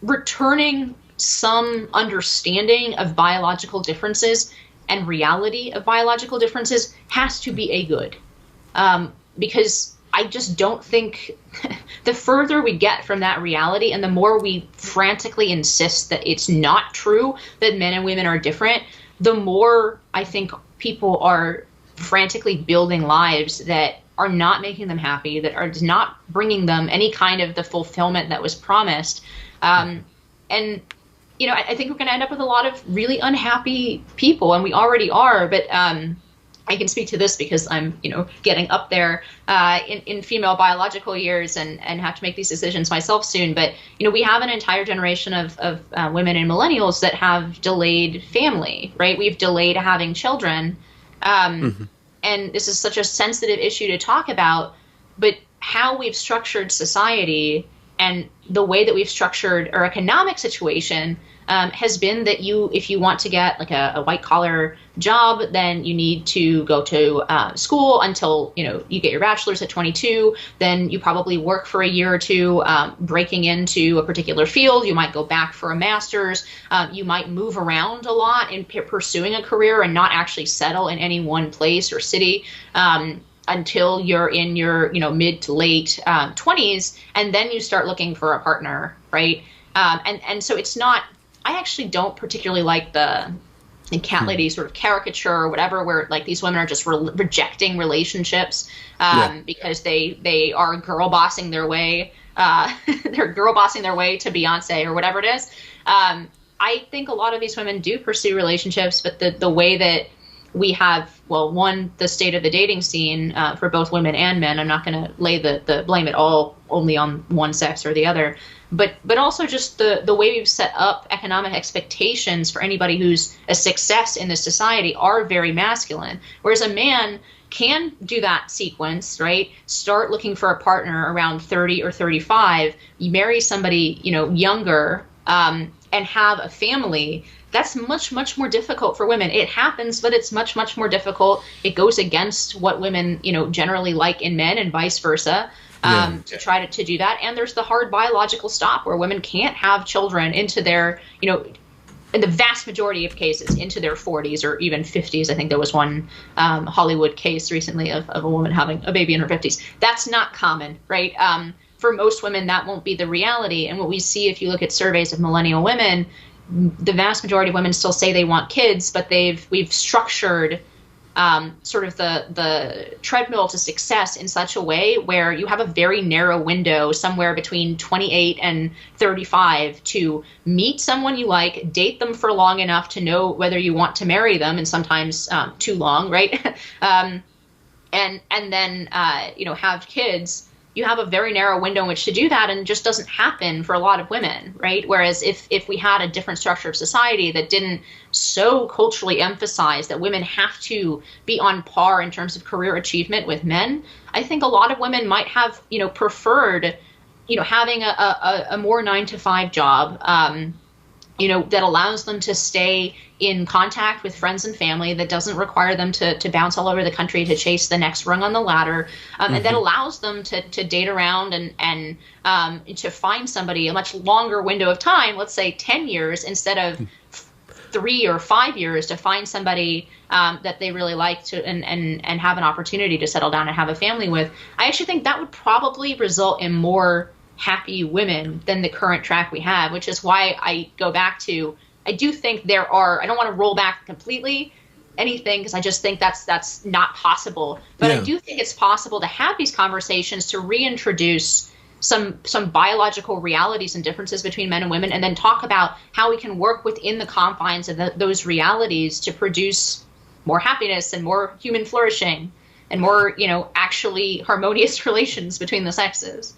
returning some understanding of biological differences and reality of biological differences has to be a good. Because I just don't think the further we get from that reality and the more we frantically insist that it's not true that men and women are different, the more I think people are frantically building lives that are not making them happy, that are not bringing them any kind of the fulfillment that was promised. And, you know, I think we're going to end up with a lot of really unhappy people, and we already are. But I can speak to this because I'm, you know, getting up there in female biological years and have to make these decisions myself soon. But, you know, we have an entire generation of women and millennials that have delayed family, right? We've delayed having children. And this is such a sensitive issue to talk about, but how we've structured society and the way that we've structured our economic situation has been that if you want to get like a white collar job, then you need to go to school until, you know, you get your bachelor's at 22. Then you probably work for a year or two, breaking into a particular field. You might go back for a master's. You might move around a lot in pursuing a career and not actually settle in any one place or city. Until you're in your, you know, mid to late 20s, and then you start looking for a partner, right? And so it's not. I actually don't particularly like the cat lady sort of caricature or whatever, where like these women are just rejecting relationships because they are girl bossing their way. They're girl bossing their way to Beyonce or whatever it is. I think a lot of these women do pursue relationships, but the way that we have, well, one, the state of the dating scene for both women and men. I'm not going to lay the blame at all only on one sex or the other, but also just the way we've set up economic expectations for anybody who's a success in this society are very masculine. Whereas a man can do that sequence, right? Start looking for a partner around 30 or 35. You marry somebody, you know, younger, and have a family. That's much, much more difficult for women. It happens, but it's much, much more difficult. It goes against what women, you know, generally like in men and vice versa, to try to do that. And there's the hard biological stop where women can't have children into their, you know, in the vast majority of cases, into their 40s or even 50s. I think there was one Hollywood case recently of a woman having a baby in her 50s. That's not common, right? For most women, that won't be the reality. And what we see if you look at surveys of millennial women, the vast majority of women still say they want kids, but we've structured sort of the treadmill to success in such a way where you have a very narrow window somewhere between 28 and 35 to meet someone you like, date them for long enough to know whether you want to marry them, and sometimes too long, right? And then you know, have kids. You have a very narrow window in which to do that, and it just doesn't happen for a lot of women, right? Whereas if we had a different structure of society that didn't so culturally emphasize that women have to be on par in terms of career achievement with men, I think a lot of women might have, you know, preferred, you know, having a more 9-to-5 job, you know, that allows them to stay in contact with friends and family, that doesn't require them to bounce all over the country to chase the next rung on the ladder, and that allows them to date around and to find somebody a much longer window of time, let's say 10 years instead of 3 or 5 years, to find somebody that they really like to and have an opportunity to settle down and have a family with. I actually think that would probably result in more happy women than the current track we have, which is why I go back to, I do think there are, I don't want to roll back completely anything because I just think that's not possible. But I do think it's possible to have these conversations, to reintroduce some biological realities and differences between men and women, and then talk about how we can work within the confines of those realities to produce more happiness and more human flourishing and more, you know, actually harmonious relations between the sexes.